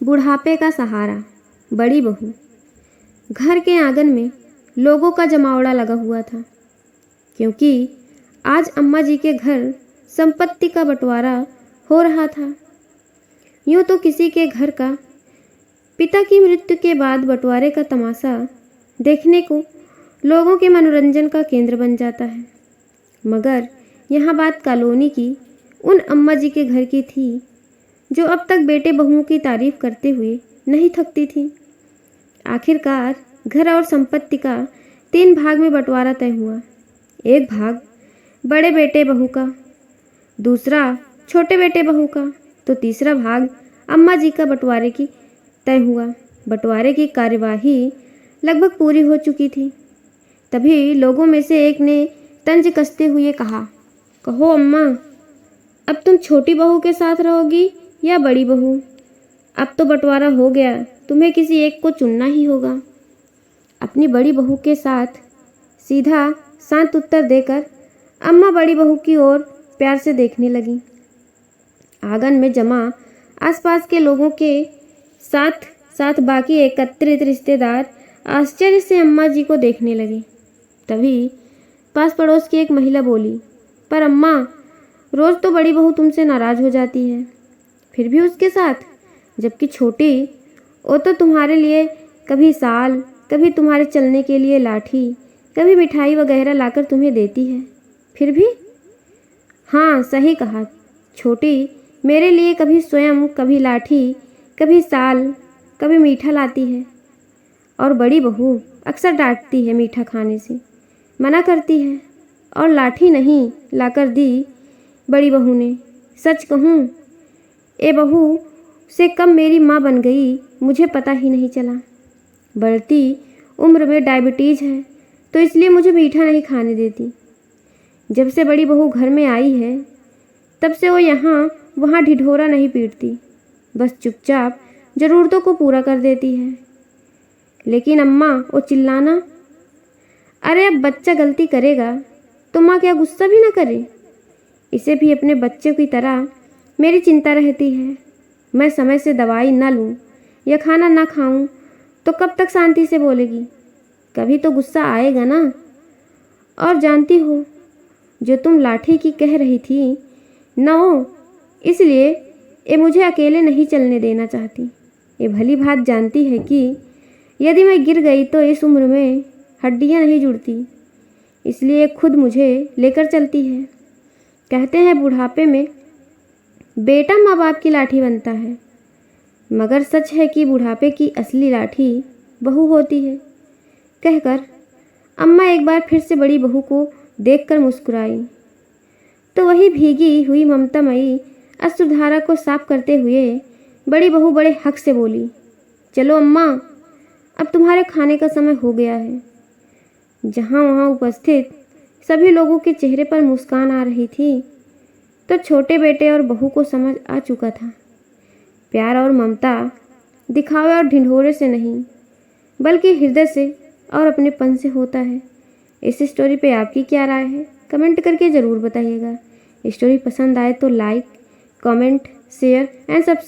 बुढ़ापे का सहारा, बड़ी बहू। घर के आंगन में लोगों का जमावड़ा लगा हुआ था, क्योंकि आज अम्मा जी के घर संपत्ति का बंटवारा हो रहा था। यूँ तो किसी के घर का पिता की मृत्यु के बाद बंटवारे का तमाशा देखने को लोगों के मनोरंजन का केंद्र बन जाता है, मगर यहाँ बात कॉलोनी की उन अम्मा जी के घर की थी जो अब तक बेटे बहुओं की तारीफ करते हुए नहीं थकती थी। आखिरकार घर और संपत्ति का 3 भाग में बंटवारा तय हुआ। एक भाग बड़े बेटे बहू का, दूसरा छोटे बेटे बहू का, तो तीसरा भाग अम्मा जी का बंटवारे की तय हुआ। बंटवारे की कार्यवाही लगभग पूरी हो चुकी थी। तभी लोगों में से एक ने तंज कसते हुए कहा, कहो अम्मा, अब तुम छोटी बहू के साथ रहोगी या बड़ी बहू? अब तो बंटवारा हो गया, तुम्हें किसी एक को चुनना ही होगा। अपनी बड़ी बहू के साथ सीधा शांत उत्तर देकर अम्मा बड़ी बहू की ओर प्यार से देखने लगी। आंगन में जमा आसपास के लोगों के साथ साथ बाकी एकत्रित रिश्तेदार आश्चर्य से अम्मा जी को देखने लगे। तभी पास पड़ोस की एक महिला बोली, पर अम्मा, रोज़ तो बड़ी बहू तुमसे नाराज़ हो जाती है, फिर भी उसके साथ, जबकि छोटी वो तो तुम्हारे लिए कभी साल, कभी तुम्हारे चलने के लिए लाठी, कभी मिठाई वगैरह लाकर तुम्हें देती है, फिर भी। हाँ, सही कहा, छोटी मेरे लिए कभी स्वयं, कभी लाठी, कभी साल, कभी मीठा लाती है, और बड़ी बहू अक्सर डांटती है, मीठा खाने से मना करती है, और लाठी नहीं लाकर दी बड़ी बहू ने। सच कहूँ, ए बहू से कब मेरी माँ बन गई मुझे पता ही नहीं चला। बढ़ती उम्र में डायबिटीज़ है, तो इसलिए मुझे मीठा नहीं खाने देती। जब से बड़ी बहू घर में आई है, तब से वो यहाँ वहाँ ढिढोरा नहीं पीटती, बस चुपचाप ज़रूरतों को पूरा कर देती है। लेकिन अम्मा, वो चिल्लाना, अरे अब बच्चा गलती करेगा तो माँ क्या गुस्सा भी ना करे? इसे भी अपने बच्चे की तरह मेरी चिंता रहती है। मैं समय से दवाई ना लूँ या खाना ना खाऊं तो कब तक शांति से बोलेगी? कभी तो गुस्सा आएगा ना। और जानती हो, जो तुम लाठी की कह रही थी ना, इसलिए ये मुझे अकेले नहीं चलने देना चाहती। ये भली बात जानती है कि यदि मैं गिर गई तो इस उम्र में हड्डियां नहीं जुड़ती, इसलिए खुद मुझे लेकर चलती है। कहते हैं बुढ़ापे में बेटा माँ बाप की लाठी बनता है, मगर सच है कि बुढ़ापे की असली लाठी बहू होती है। कहकर अम्मा एक बार फिर से बड़ी बहू को देखकर मुस्कुराई, तो वही भीगी हुई ममतामयी अश्रुधारा को साफ करते हुए बड़ी बहू बड़े हक से बोली, चलो अम्मा, अब तुम्हारे खाने का समय हो गया है। जहाँ वहाँ उपस्थित सभी लोगों के चेहरे पर मुस्कान आ रही थी, तो छोटे बेटे और बहू को समझ आ चुका था, प्यार और ममता दिखावे और ढिंढोरे से नहीं, बल्कि हृदय से और अपनेपन से होता है। इस स्टोरी पे आपकी क्या राय है? कमेंट करके ज़रूर बताइएगा। स्टोरी पसंद आए तो like, comment, share and subscribe